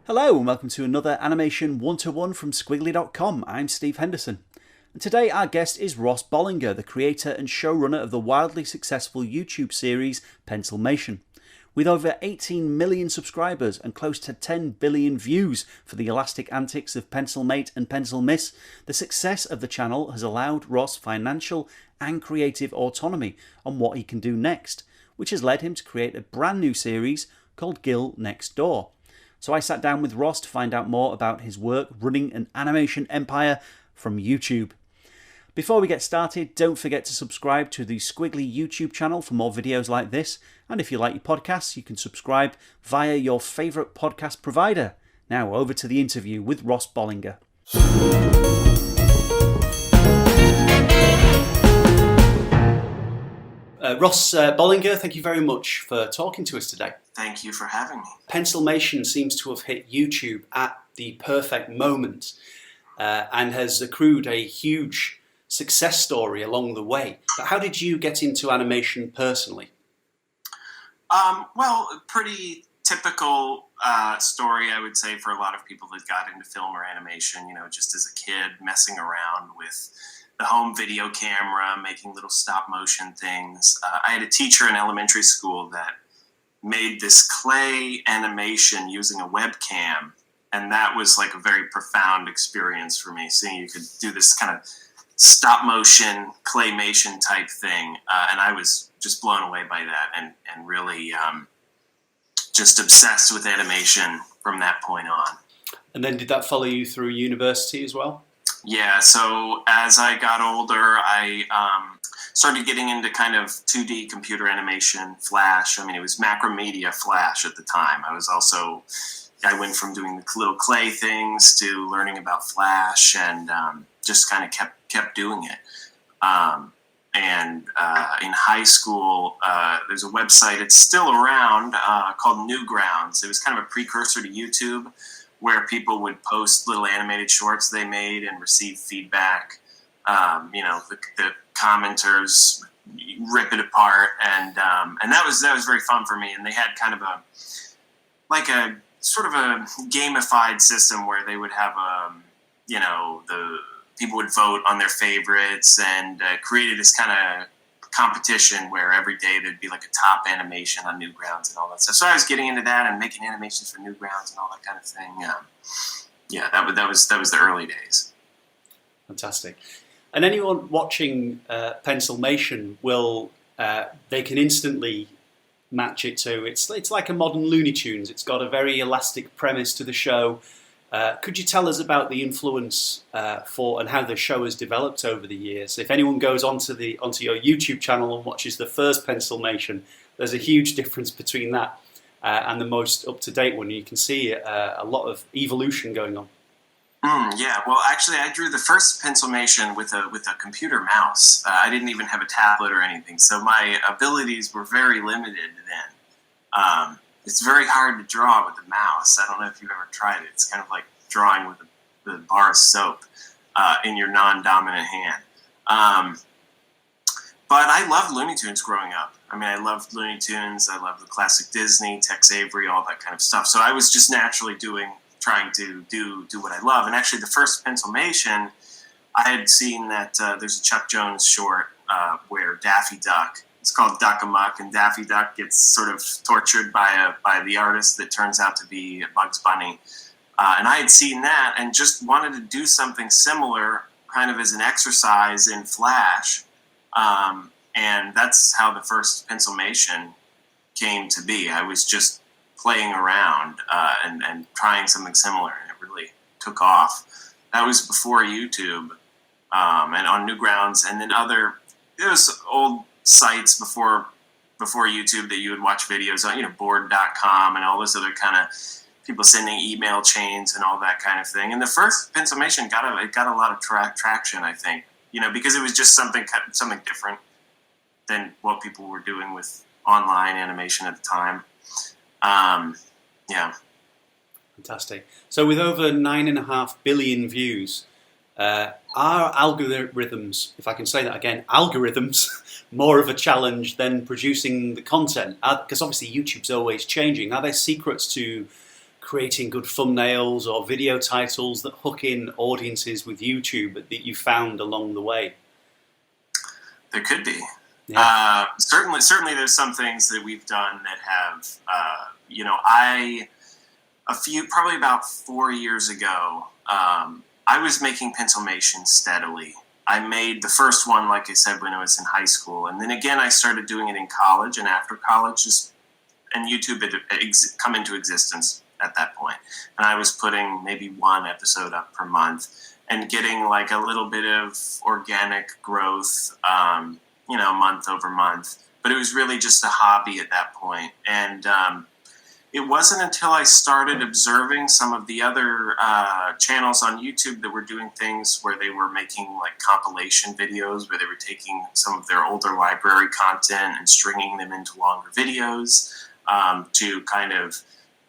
Hello and welcome to another Animation 1-to-1 from Squiggly.com. I'm Steve Henderson. And today our guest is Ross Bollinger, the creator and showrunner of the wildly successful YouTube series Pencilmation. With over 18 million subscribers and close to 10 billion views for the elastic antics of Pencilmate and Pencilmiss, the success of the channel has allowed Ross financial and creative autonomy on what he can do next, which has led him to create a brand new series called Gil Next Door. So I sat down with Ross to find out more about his work running an animation empire from YouTube. Before we get started, don't forget to subscribe to the Squiggly YouTube channel for more videos like this. And if you like your podcasts, you can subscribe via your favourite podcast provider. Now over to the interview with Ross Bollinger. Ross Bollinger, thank you very much for talking to us today. Thank you for having me. Pencilmation seems to have hit YouTube at the perfect moment and has accrued a huge success story along the way. But how did you get into animation personally? Well, pretty typical story, I would say, for a lot of people that got into film or animation, just as a kid, messing around with the home video camera, making little stop motion things. I had a teacher in elementary school that made this clay animation using a webcam, and that was like a very profound experience for me, seeing you could do this kind of stop motion claymation type thing, and I was just blown away by that and really just obsessed with animation from that point on. And then did that follow you through university as well? Yeah, so as I got older, I started getting into kind of 2D computer animation, Flash. I mean, it was Macromedia Flash at the time. I went from doing the little clay things to learning about Flash, and just kind of kept doing it. In high school, there's a website, it's still around, called Newgrounds. It was kind of a precursor to YouTube, where people would post little animated shorts they made and receive feedback. The commenters rip it apart, and that was very fun for me. And they had kind of a sort of a gamified system where they would have the people would vote on their favorites, and created this kind of competition where every day there'd be like a top animation on Newgrounds and all that stuff. So I was getting into that and making animations for Newgrounds and all that kind of thing. That was the early days. Fantastic. And anyone watching Pencilmation will they can instantly match it to it's like a modern Looney Tunes. It's got a very elastic premise to the show. Could you tell us about the influence for and how the show has developed over the years? If anyone goes onto your YouTube channel and watches the first Pencilmation, there's a huge difference between that and the most up-to-date one. You can see a lot of evolution going on. Yeah, well, actually, I drew the first Pencilmation with a computer mouse. I didn't even have a tablet or anything, so my abilities were very limited then. It's very hard to draw with a mouse. I don't know if you've ever tried it. It's kind of like drawing with the bar of soap in your non-dominant hand. But I loved Looney Tunes growing up. I mean, I loved Looney Tunes. I loved the classic Disney, Tex Avery, all that kind of stuff. So I was just naturally trying to do what I love. And actually, the first Pencilmation, I had seen that there's a Chuck Jones short where Daffy Duck, it's called Duck Amuck, and Daffy Duck gets sort of tortured by the artist that turns out to be Bugs Bunny. And I had seen that and just wanted to do something similar, kind of as an exercise in Flash. And that's how the first Pencilmation came to be. I was just playing around and trying something similar, and it really took off. That was before YouTube and on Newgrounds, and then there was old sites before YouTube that you would watch videos on, board.com and all this other kind of people sending email chains and all that kind of thing. And the first Pencilmation got a lot of traction, I think, because it was just something different than what people were doing with online animation at the time. Yeah. Fantastic. So with over 9.5 billion views, Are algorithms, if I can say that again, algorithms more of a challenge than producing the content? Because obviously YouTube's always changing. Are there secrets to creating good thumbnails or video titles that hook in audiences with YouTube that you found along the way? There could be. Yeah. Certainly there's some things that we've done that have, probably about 4 years ago, I was making Pencilmation steadily. I made the first one, like I said, when I was in high school. And then again, I started doing it in college and after college, and YouTube had come into existence at that point. And I was putting maybe one episode up per month and getting like a little bit of organic growth, month over month. But it was really just a hobby at that point. And it wasn't until I started observing some of the other channels on YouTube that were doing things where they were making like compilation videos, where they were taking some of their older library content and stringing them into longer videos to kind of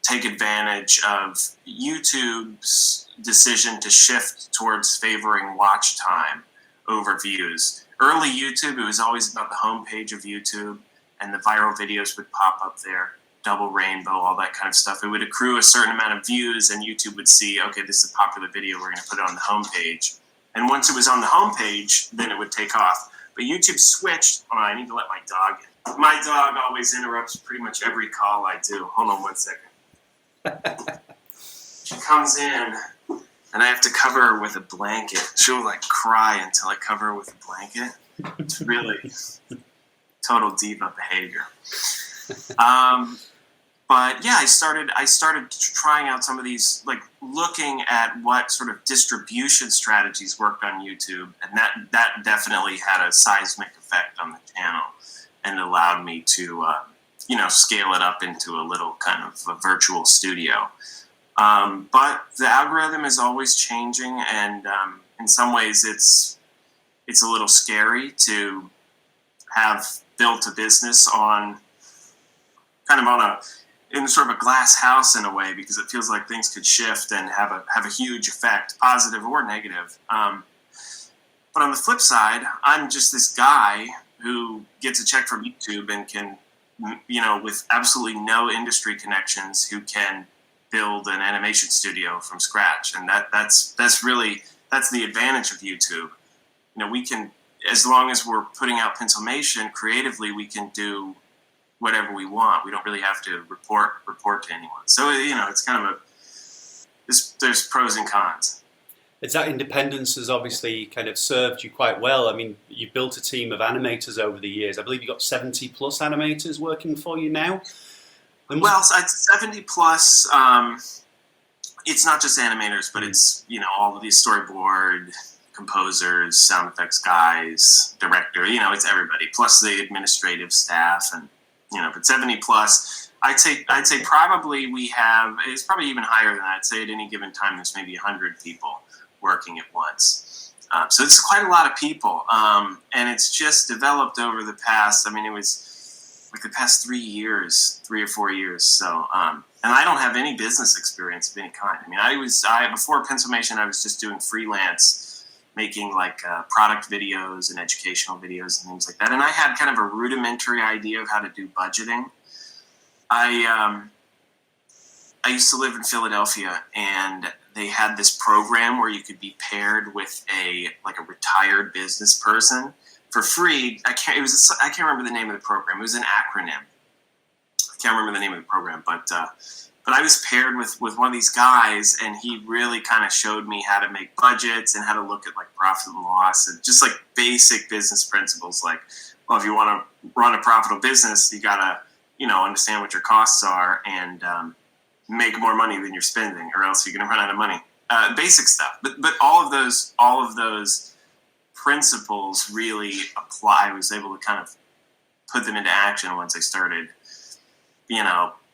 take advantage of YouTube's decision to shift towards favoring watch time over views. Early YouTube, it was always about the homepage of YouTube, and the viral videos would pop up there. Double rainbow, all that kind of stuff. It would accrue a certain amount of views, and YouTube would see, okay, this is a popular video, we're going to put it on the homepage. And once it was on the homepage, then it would take off. But YouTube switched. Oh, I need to let my dog in. My dog always interrupts pretty much every call I do. Hold on 1 second. She comes in, and I have to cover her with a blanket. She'll like cry until I cover her with a blanket. It's really total diva behavior. But yeah, I started trying out some of these, like looking at what sort of distribution strategies worked on YouTube, and that definitely had a seismic effect on the channel, and allowed me to scale it up into a little kind of a virtual studio. But the algorithm is always changing, and in some ways it's a little scary to have built a business in sort of a glass house in a way, because it feels like things could shift and have a huge effect, positive or negative. But on the flip side, I'm just this guy who gets a check from YouTube and can, with absolutely no industry connections, who can build an animation studio from scratch. And that's the advantage of YouTube. We can, as long as we're putting out Pencilmation creatively, we can do whatever we want. We don't really have to report to anyone. So it's kind of there's pros and cons. It's that independence has obviously kind of served you quite well. I mean, you've built a team of animators over the years. I believe you've got 70 plus animators working for you now. Well, it's 70 plus. It's not just animators, but it's all of these storyboard composers, sound effects guys, director. It's everybody plus the administrative staff and. But 70 plus, I'd say probably we have, it's probably even higher than that. I'd say at any given time there's maybe 100 people working at once. So it's quite a lot of people. And it's just developed over the past, it was like the past 3 or 4 years. So, and I don't have any business experience of any kind. Before Pencilmation, I was just doing freelance, making like product videos and educational videos and things like that. And I had kind of a rudimentary idea of how to do budgeting. I used to live in Philadelphia, and they had this program where you could be paired with a retired business person for free. I can't remember the name of the program. It was an acronym. I can't remember the name of the program, but I was paired with one of these guys, and he really kind of showed me how to make budgets and how to look at like profit and loss and just like basic business principles. Like, well, if you want to run a profitable business, you gotta, understand what your costs are and make more money than you're spending, or else you're gonna run out of money. Basic stuff, but all of those principles really apply. I was able to kind of put them into action once I started,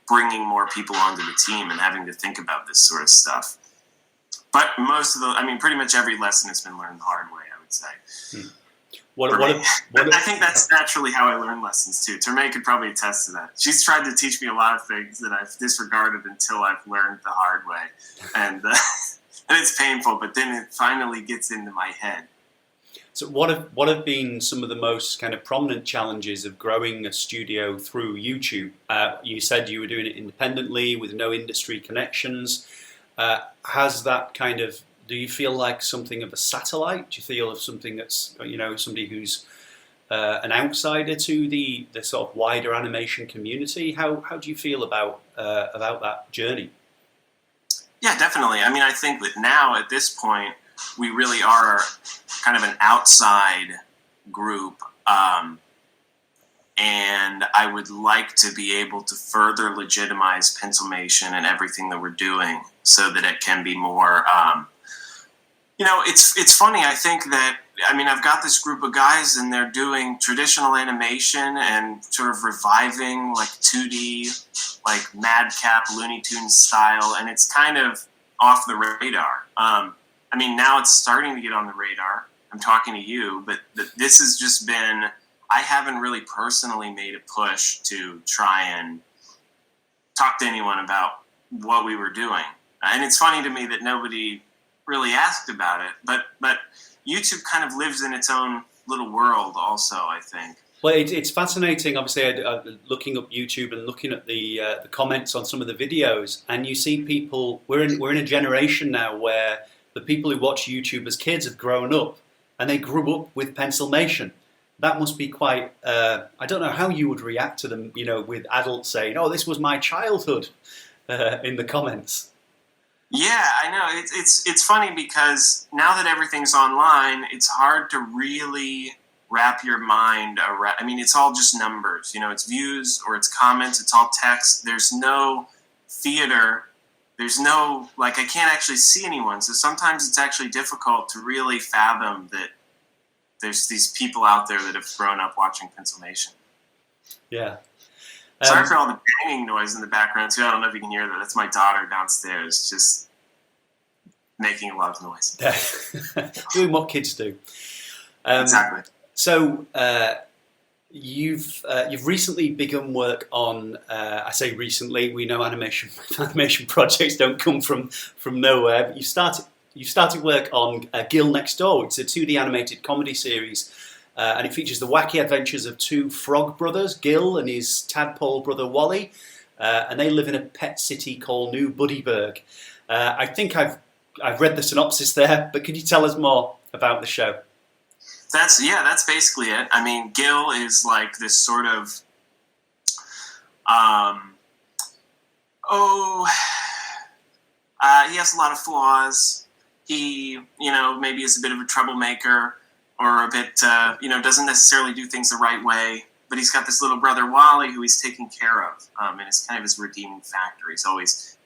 bringing more people onto the team and having to think about this sort of stuff. But pretty much every lesson has been learned the hard way, I would say. I think that's naturally how I learn lessons too. Termae could probably attest to that. She's tried to teach me a lot of things that I've disregarded until I've learned the hard way. And and it's painful, but then it finally gets into my head. So what have been some of the most kind of prominent challenges of growing a studio through YouTube? You said you were doing it independently with no industry connections. Has that kind of, do you feel like something of a satellite? Do you feel of something that's, somebody who's an outsider to the sort of wider animation community? How do you feel about that journey? Yeah, definitely. I mean, I think that now at this point, we really are kind of an outside group, and I would like to be able to further legitimize Pencilmation and everything that we're doing, so that it can be more. It's funny. I think that I've got this group of guys, and they're doing traditional animation and sort of reviving like 2D, like Madcap Looney Tunes style, and it's kind of off the radar. Now it's starting to get on the radar. I'm talking to you, but this has just been, I haven't really personally made a push to try and talk to anyone about what we were doing. And it's funny to me that nobody really asked about it, but YouTube kind of lives in its own little world also, I think. Well, it's fascinating, obviously, looking up YouTube and looking at the comments on some of the videos, and you see people, we're in a generation now where the people who watch YouTube as kids have grown up, and they grew up with Pencilmation. That must be quite, I don't know how you would react to them, with adults saying, oh, this was my childhood, in the comments. Yeah, I know. It's funny because now that everything's online, it's hard to really wrap your mind around. It's all just numbers. It's views or it's comments. It's all text. There's no theater. There's no, I can't actually see anyone. So sometimes it's actually difficult to really fathom that there's these people out there that have grown up watching Pencilmation. Yeah. Sorry for all the banging noise in the background, too. I don't know if you can hear that. That's my daughter downstairs just making a lot of noise. Doing what kids do. Exactly. So you've recently begun work on. I say recently. We know animation projects don't come from nowhere. But you started work on Gil Next Door. It's a 2D animated comedy series, and it features the wacky adventures of two frog brothers, Gill and his tadpole brother Wally, and they live in a pet city called New Buddyburg. I think I've read the synopsis there, but could you tell us more about the show? That's basically it. Gill is like this sort of, he has a lot of flaws. He, maybe is a bit of a troublemaker, or a bit, doesn't necessarily do things the right way. But he's got this little brother Wally who he's taking care of, and it's kind of his redeeming factor.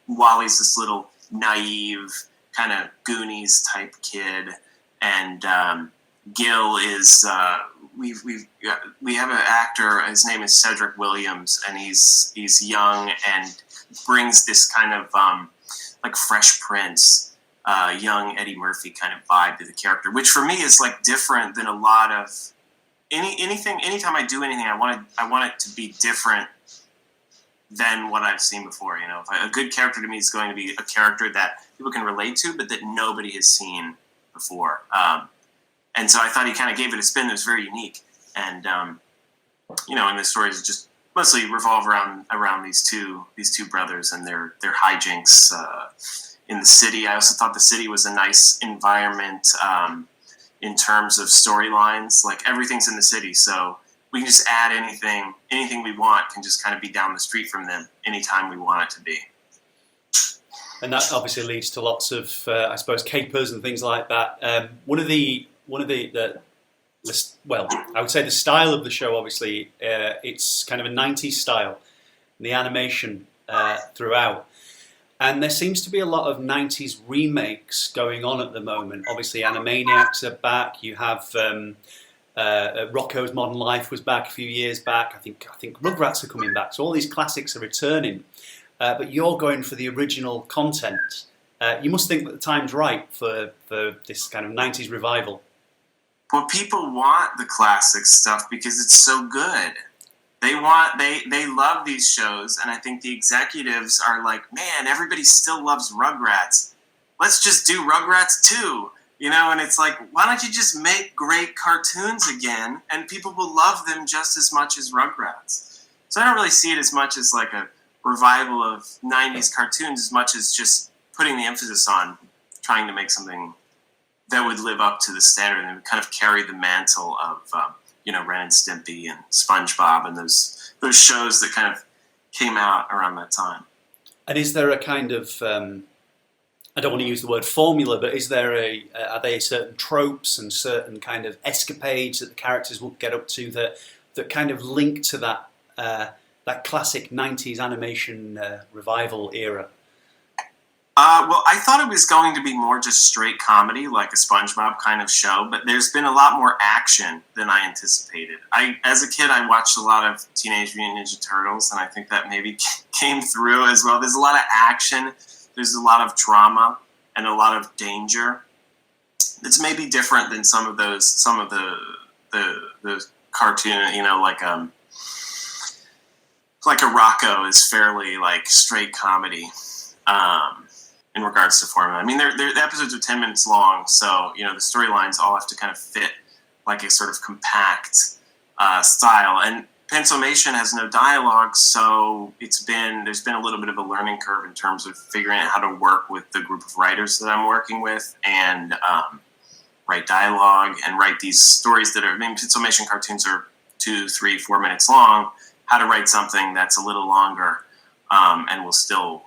Wally's this little naive kind of Goonies type kid, and Gill is we have an actor. His name is Cedric Williams, and he's young and brings this kind of like Fresh Prince, young Eddie Murphy kind of vibe to the character, which for me is like different than a lot of anything. Anytime I do anything, I want it to be different than what I've seen before. A good character to me is going to be a character that people can relate to, but that nobody has seen before. And so I thought he kind of gave it a spin that was very unique. And, and the stories just mostly revolve around these two brothers and their hijinks in the city. I also thought the city was a nice environment in terms of storylines. Like, everything's in the city, so we can just add anything we want can just kind of be down the street from them anytime we want it to be. And that obviously leads to lots of, I suppose, capers and things like that. One of the I would say the style of the show, obviously, it's kind of a 90s style, the animation throughout. And there seems to be a lot of 90s remakes going on at the moment. Obviously, Animaniacs are back. You have Rocko's Modern Life was back a few years back. I think Rugrats are coming back. So all these classics are returning. But you're going for the original content. You must think that the time's right for this kind of 90s revival. Well, people want the classic stuff because it's so good. They love these shows, and I think the executives are like, man, everybody still loves Rugrats. let's just do Rugrats 2. And it's like, why don't you just make great cartoons again, and people will love them just as much as Rugrats. So I don't really see it as much as like a revival of 90s cartoons as much as just putting the emphasis on trying to make something that would live up to the standard and kind of carry the mantle of, Ren and Stimpy and SpongeBob and those shows that kind of came out around that time. And is there a kind of, I don't want to use the word formula, but is there are there certain tropes and certain kind of escapades that the characters will get up to that kind of link to that classic 90s animation revival era? Well, I thought it was going to be more just straight comedy, like a SpongeBob kind of show, but there's been a lot more action than I anticipated. As a kid, I watched a lot of Teenage Mutant Ninja Turtles, and I think that maybe came through as well. There's a lot of action, there's a lot of drama, and a lot of danger. It's maybe different than some of the cartoon, like a Rocco is fairly like straight comedy. In regards to formula. I mean, the episodes are 10 minutes long, so, the storylines all have to kind of fit like a sort of compact style. And Pencilmation has no dialogue, so there's been a little bit of a learning curve in terms of figuring out how to work with the group of writers that I'm working with and write dialogue and write these stories Pencilmation cartoons are 2, 3, 4 minutes long, how to write something that's a little longer and will still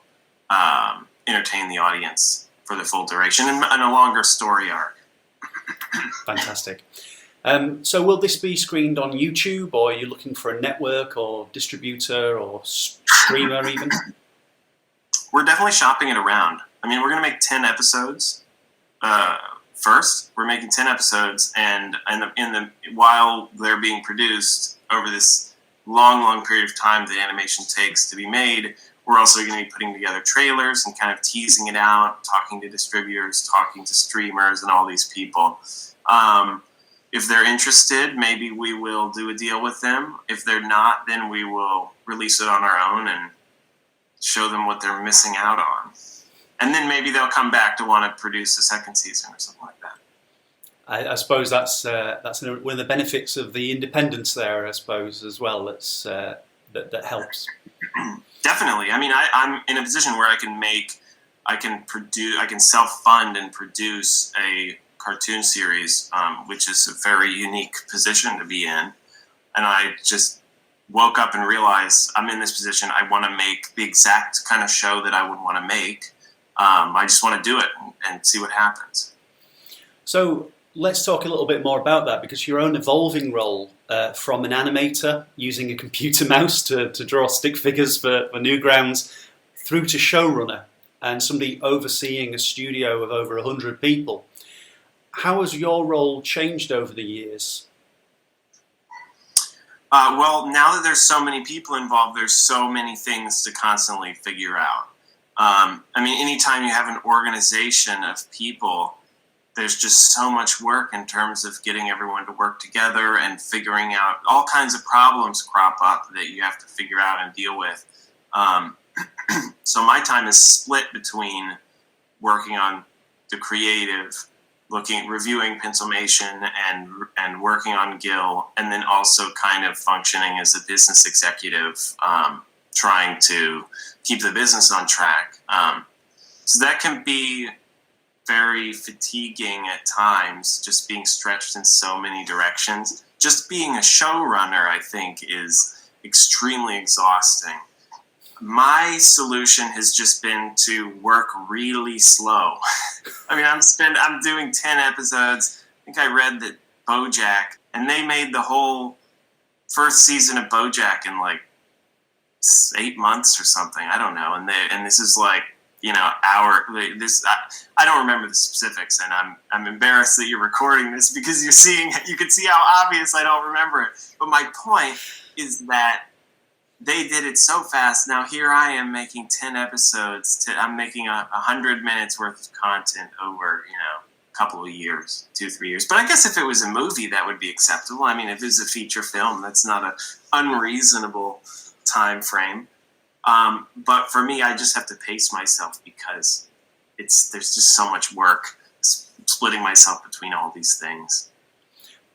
entertain the audience for the full duration and a longer story arc. Fantastic. So will this be screened on YouTube, or are you looking for a network or distributor or streamer even? We're definitely shopping it around. I mean, we're going to make 10 episodes first. We're making 10 episodes, and while they're being produced over this long period of time the animation takes to be made, we're also going to be putting together trailers and kind of teasing it out, talking to distributors, talking to streamers, and all these people. If they're interested, maybe we will do a deal with them. If they're not, then we will release it on our own and show them what they're missing out on. And then maybe they'll come back to want to produce a second season or something like that. I suppose that's one of the benefits of the independence there, I suppose, as well. That helps. Definitely. I mean, I'm in a position where I can self-fund and produce a cartoon series, which is a very unique position to be in. And I just woke up and realized I'm in this position. I want to make the exact kind of show that I would want to make. I just want to do it and see what happens. So let's talk a little bit more about that, because your own evolving role from an animator using a computer mouse to draw stick figures for Newgrounds, through to showrunner and somebody overseeing a studio of over 100 people. How has your role changed over the years? Well, now that there's so many people involved, there's so many things to constantly figure out. I mean, anytime you have an organization of people, there's just so much work in terms of getting everyone to work together and figuring out all kinds of problems crop up that you have to figure out and deal with. So my time is split between working on the creative, reviewing Pencilmation and working on Gill, and then also kind of functioning as a business executive, trying to keep the business on track. So that can be very fatiguing at times, just being stretched in so many directions. Just being a showrunner, I think, is extremely exhausting. My solution has just been to work really slow. I mean, I'm doing 10 episodes. I think I read that BoJack, and they made the whole first season of BoJack in like 8 months or something. I don't know. And this is like, I don't remember the specifics, and I'm embarrassed that you're recording this because you can see how obvious I don't remember it. But my point is that they did it so fast. Now here I am making 10 episodes. I'm making 100 minutes worth of content over, a couple of years, 2-3 years. But I guess if it was a movie, that would be acceptable. I mean, if it's a feature film, that's not an unreasonable time frame. But for me, I just have to pace myself because there's just so much work splitting myself between all these things.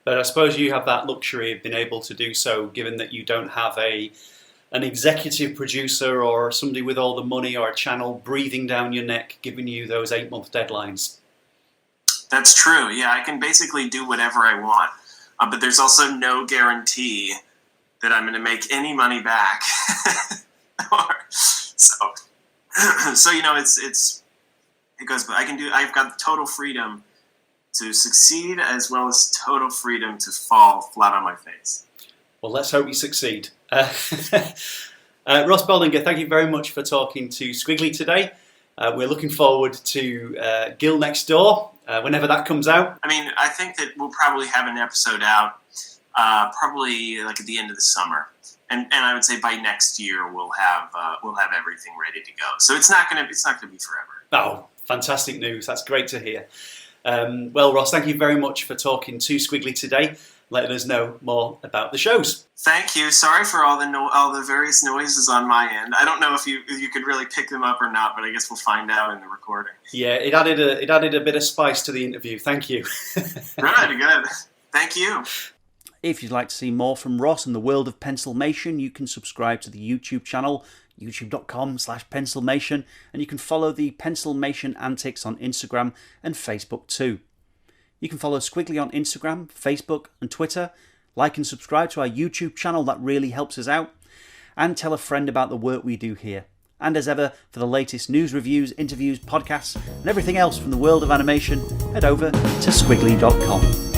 But I suppose you have that luxury of being able to do so, given that you don't have an executive producer or somebody with all the money or a channel breathing down your neck, giving you those 8-month deadlines. That's true. Yeah, I can basically do whatever I want. But there's also no guarantee that I'm going to make any money back. So it goes, but I've got total freedom to succeed as well as total freedom to fall flat on my face. Well, let's hope you succeed. Ross Bollinger, thank you very much for talking to Squiggly today. We're looking forward to Gil Next Door, whenever that comes out. I mean, I think that we'll probably have an episode out probably like at the end of the summer. And I would say by next year we'll have everything ready to go. So it's not gonna be forever. Oh, fantastic news! That's great to hear. Well, Ross, thank you very much for talking to Squiggly today, letting us know more about the shows. Thank you. Sorry for all the various noises on my end. I don't know if you could really pick them up or not, but I guess we'll find out in the recording. Yeah, it added a bit of spice to the interview. Thank you. Good. Thank you. If you'd like to see more from Ross in the world of Pencilmation, you can subscribe to the YouTube channel, youtube.com/Pencilmation, and you can follow the Pencilmation antics on Instagram and Facebook too. You can follow Squiggly on Instagram, Facebook and Twitter, like and subscribe to our YouTube channel, that really helps us out, and tell a friend about the work we do here. And as ever, for the latest news, reviews, interviews, podcasts, and everything else from the world of animation, head over to squiggly.com.